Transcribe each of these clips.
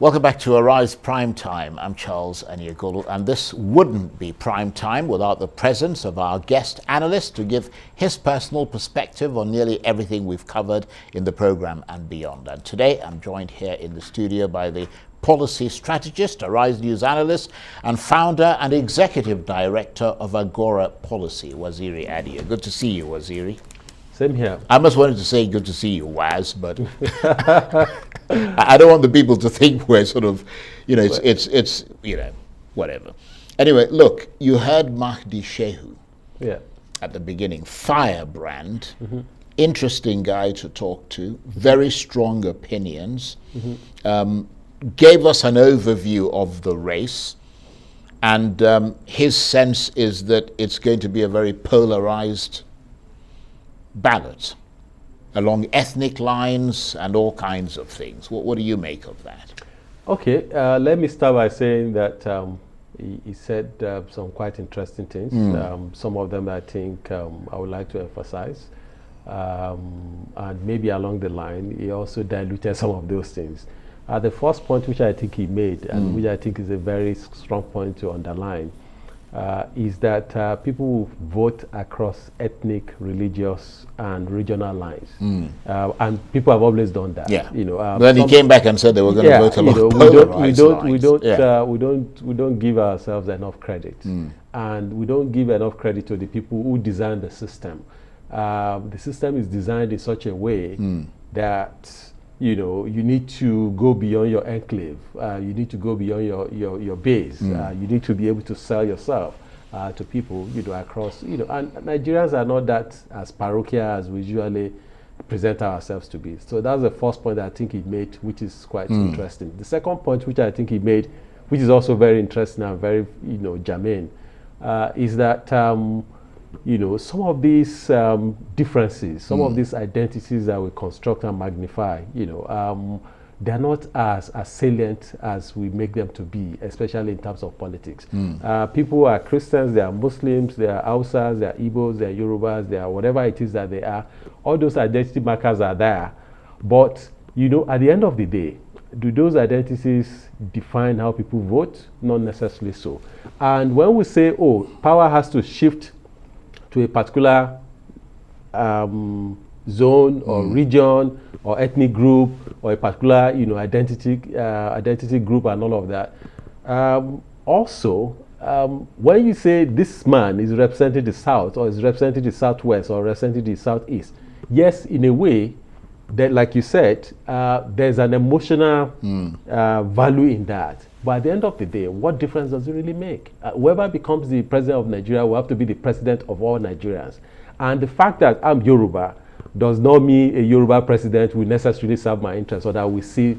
Welcome back to Arise Prime Time. I'm Charles Aniagolu, and this wouldn't be Prime Time without the presence of our guest analyst to give his personal perspective on nearly everything we've covered in the program and beyond. And today I'm joined here in the studio by the policy strategist, Arise News analyst, and founder and executive director of Agora Policy, Waziri Adio. Good to see you, Waziri. Same here. I must wanted to say good to see you, Waz, but I don't want the people to think we're sort of, it's whatever. Anyway, look, you heard Mahdi Shehu at the beginning, firebrand, interesting guy to talk to, very strong opinions, gave us an overview of the race, and his sense is that it's going to be a very polarized ballot along ethnic lines and all kinds of things. What do you make of that? Okay, let me start by saying that he said some quite interesting things. Some of them I think I would like to emphasize. And maybe along the line, he also diluted some of those things. The first point which I think he made, and which I think is a very strong point to underline, is that people will vote across ethnic, religious, and regional lines, and people have always done that. Yeah. Then he came back and said they were going to vote along polarized lines. We don't give ourselves enough credit, and we don't give enough credit to the people who designed the system. The system is designed in such a way that you need to go beyond your enclave. You need to go beyond your base. You need to be able to sell yourself to people, across, and Nigerians are not that as parochial as we usually present ourselves to be. So that's the first point that I think he made, which is quite interesting. The second point, which I think he made, which is also very interesting and very, germane, is that, some of these differences, some of these identities that we construct and magnify, they're not as salient as we make them to be, especially in terms of politics. People are Christians, they are Muslims, they are Hausas, they are Igbos, they are Yorubas, they are whatever it is that they are. All those identity markers are there. But, at the end of the day, do those identities define how people vote? Not necessarily so. And when we say, power has to shift to a particular zone or region or ethnic group or a particular identity group and all of that. Also, when you say this man is representing the South or is representing the Southwest or representing the Southeast, yes, in a way, that, like you said, there's an emotional value in that. But at the end of the day, what difference does it really make? Whoever becomes the president of Nigeria will have to be the president of all Nigerians. And the fact that I'm Yoruba does not mean a Yoruba president will necessarily serve my interests or that we see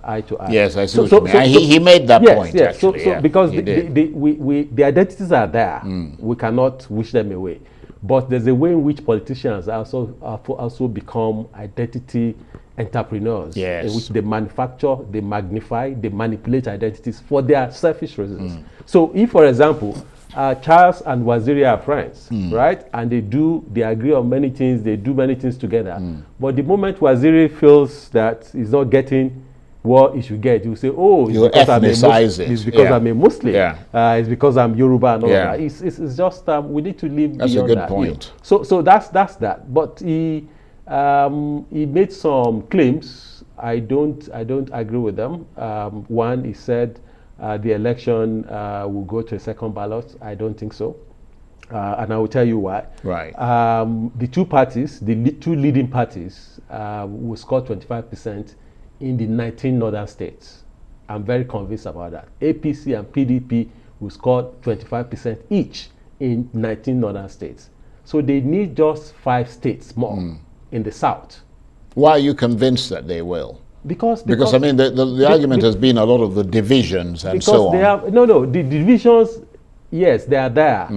eye to eye. Yes, I see what you mean. He made that point, yes. actually. Because the identities are there. We cannot wish them away. But there's a way in which politicians also become identity entrepreneurs, in which they manufacture, they magnify, they manipulate identities for their selfish reasons. So if, for example, Charles and Waziri are friends, right? And they agree on many things, they do many things together. But the moment Waziri feels that he's not getting what he should get, you say, it's because I'm a Muslim. It's because I'm Yoruba and all that. It's just we need to live beyond that. That's a good point. So that's that. But he made some claims. I don't agree with them. One, he said the election will go to a second ballot. I don't think so. And I will tell you why. Right. The two parties, the two leading parties, will score 25% in the 19 northern states. I'm very convinced about that. APC and PDP will score 25% each in 19 northern states. So they need just 5 states more in the south. Why are you convinced that they will? Because I mean, the argument has been a lot of the divisions and so on. The divisions, yes, they are there.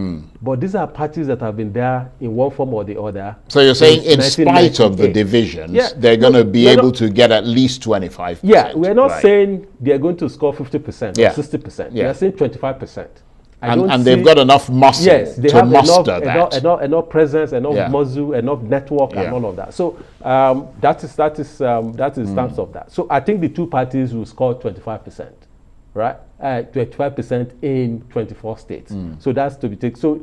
But these are parties that have been there in one form or the other. So you're saying in spite of the divisions, they're going to be able to get at least 25%. Yeah, we're not saying they're going to score 50% or 60%. We are saying 25%. And they've got enough muscle to muster that. Enough presence, enough muscle, enough network, and all of that. So that is terms of that. So I think the two parties will score 25%, right? 25% in 24 states. So that's to be taken. So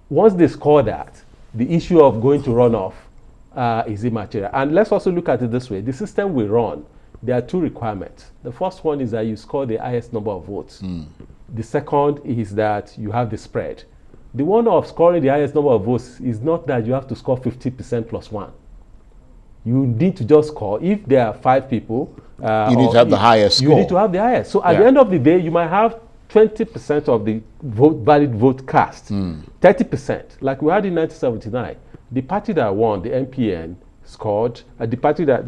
once they score that, the issue of going to runoff is immaterial. And let's also look at it this way: the system we run, there are two requirements. The first one is that you score the highest number of votes. The second is that you have the spread. The one of scoring the highest number of votes is not that you have to score 50% plus one. You need to just score. If there are 5 people, you need to have the highest score. You need to have the highest. So at the end of the day, you might have 20% of the valid vote cast, 30%, like we had in 1979. The party that won, the MPN, scored. The party that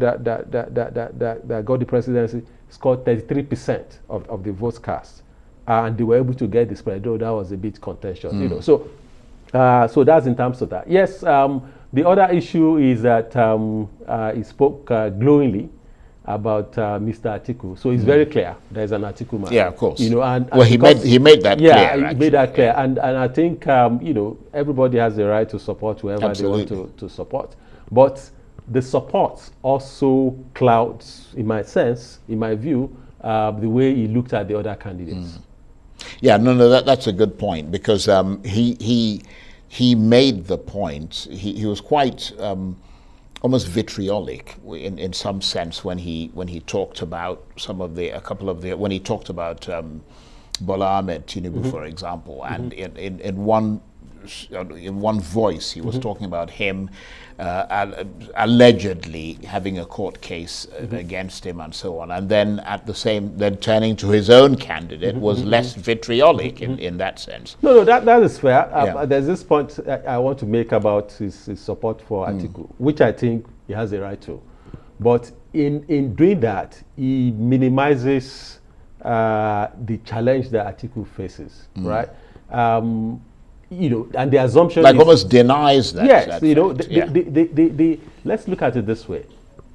got the presidency scored 33% of the votes cast. And they were able to get the spread, though that was a bit contentious, So that's in terms of that. Yes, the other issue is that he spoke glowingly about Mr. Atiku. So it's very clear there's an Atiku man. Yeah, of course. And well, he made that clear. Yeah, he made that clear. And I think everybody has the right to support whoever they want to support. But the support also clouds, in my view, the way he looked at the other candidates. Yeah, that's a good point, because he made the point. He was quite almost vitriolic in some sense when he talked about when he talked about Bola Ahmed Tinubu, for example, and in one voice he was talking about him allegedly having a court case against him and so on, and then then turning to his own candidate was less vitriolic in that sense. No, that is fair. There's this point I want to make about his support for Atiku, which I think he has a right to, but in doing that, he minimizes the challenge that Atiku faces, right? And the assumption is almost denies that. Yes, let's look at it this way: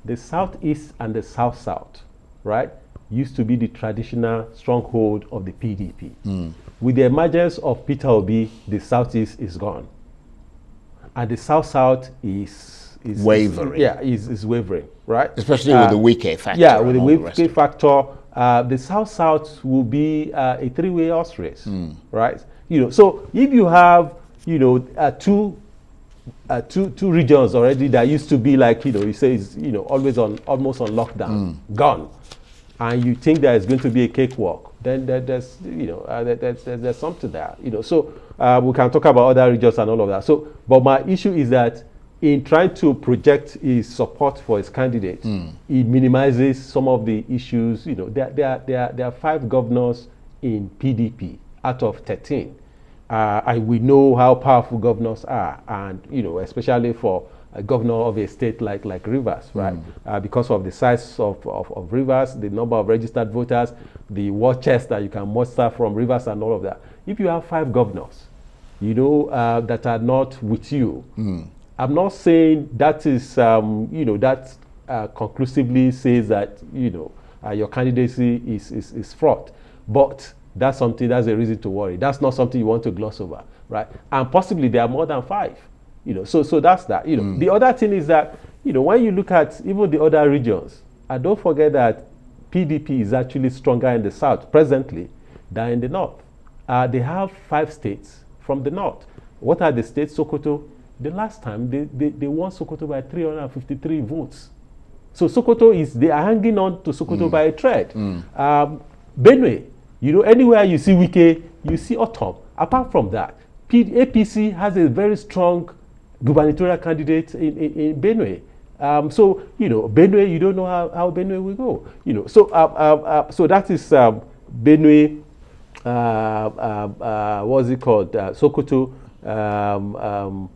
the Southeast and the South, right, used to be the traditional stronghold of the PDP. With the emergence of Peter Obi, the Southeast is gone, and the South is wavering. Is wavering, right? Especially with the Wike factor. Yeah, with the Wike factor, the South will be a 3-way horse race, right? So if you have, two regions already that used to be like, you say, almost on lockdown, gone, and you think there is going to be a cakewalk, then there's something there, So we can talk about other regions and all of that. So, but my issue is that in trying to project his support for his candidate, he minimizes some of the issues. There are 5 governors in PDP out of 13. We know how powerful governors are, and especially for a governor of a state like Rivers, right? Because of the size of Rivers, the number of registered voters, the war chest that you can muster from Rivers, and all of that. If you have 5 governors, that are not with you, I'm not saying that is conclusively says that your candidacy is fraught, but that's a reason to worry. That's not something you want to gloss over, right? And possibly there are more than 5, So that's that. The other thing is that when you look at even the other regions, and don't forget that PDP is actually stronger in the South presently than in the North. They have 5 states from the North. What are the states? Sokoto. The last time they won Sokoto by 353 votes. So Sokoto they are hanging on to Sokoto by a thread. Benue. Anywhere you see Wike, you see Otom. Apart from that, APC has a very strong gubernatorial candidate in Benue. Benue, you don't know how Benue will go. So that is Benue. What's it called? Sokoto.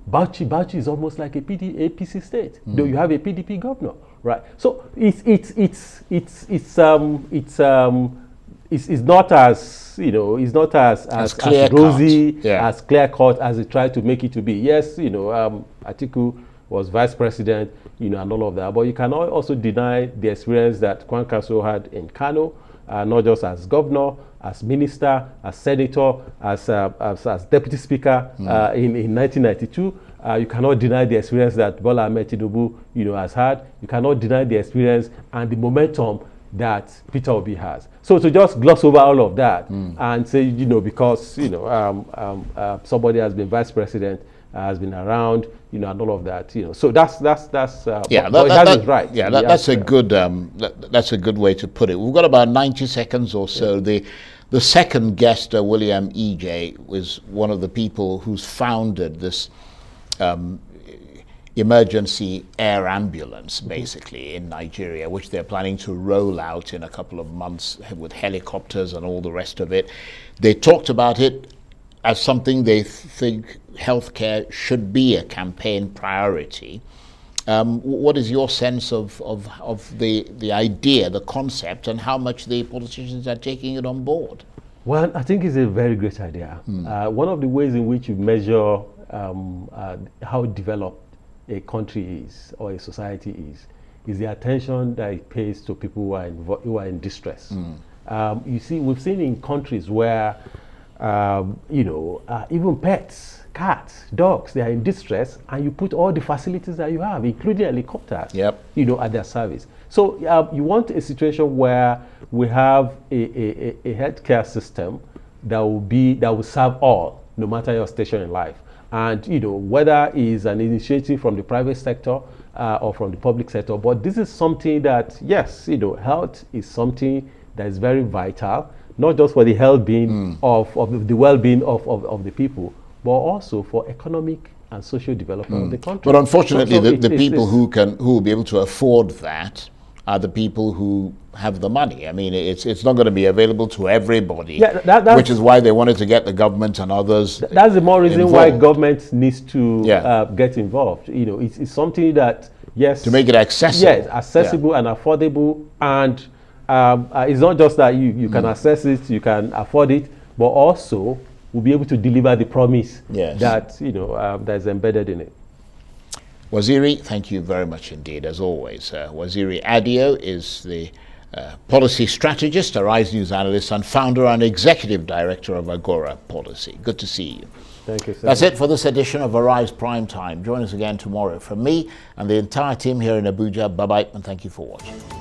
Bauchi is almost like a APC state, though you have a PDP governor, right? So it's not as rosy, as clear cut as they tried to make it to be. Yes, Atiku was vice president, and all of that. But you cannot also deny the experience that Kwan Kaso had in Kano, not just as governor, as minister, as senator, as deputy speaker in 1992. You cannot deny the experience that Bola Ahmed Tinubu, has had. You cannot deny the experience and the momentum that Peter Obi has. So to just gloss over all of that and say, because somebody has been vice president, has been around, and all of that, So that's yeah, right. Yeah, that's a good that's a good way to put it. We've got about 90 seconds or so. Yeah. The second guest, William E.J., was one of the people who's founded this emergency air ambulance, basically, in Nigeria, which they're planning to roll out in a couple of months with helicopters and all the rest of it. They talked about it as something they think healthcare should be a campaign priority. What is your sense of the idea, the concept, and how much the politicians are taking it on board? Well, I think it's a very great idea. One of the ways in which you measure how developed a country is or a society is the attention that it pays to people who are in distress. You see, we've seen in countries where even pets, cats, dogs, they are in distress, and you put all the facilities that you have, including helicopters, at their service. So you want a situation where we have a healthcare system that will serve all, no matter your station in life. And whether it's an initiative from the private sector or from the public sector, but this is something that, yes, health is something that is very vital, not just for the health-being of the well-being of the people, but also for economic and social development of the country. But unfortunately, the people who will be able to afford that are the people who have the money. I mean, it's not going to be available to everybody, which is why they wanted to get the government and others. That's the more reason why government needs to get involved. It's something that, yes, to make it accessible. Yes, accessible and affordable, and it's not just that you can access it, you can afford it, but also will be able to deliver the promise that that is embedded in it. Waziri, thank you very much indeed, as always. Waziri Adio is the policy strategist, Arise News analyst, and founder and executive director of Agora Policy. Good to see you. Thank you, sir. That's it for this edition of Arise Prime Time. Join us again tomorrow. From me and the entire team here in Abuja, bye-bye, and thank you for watching.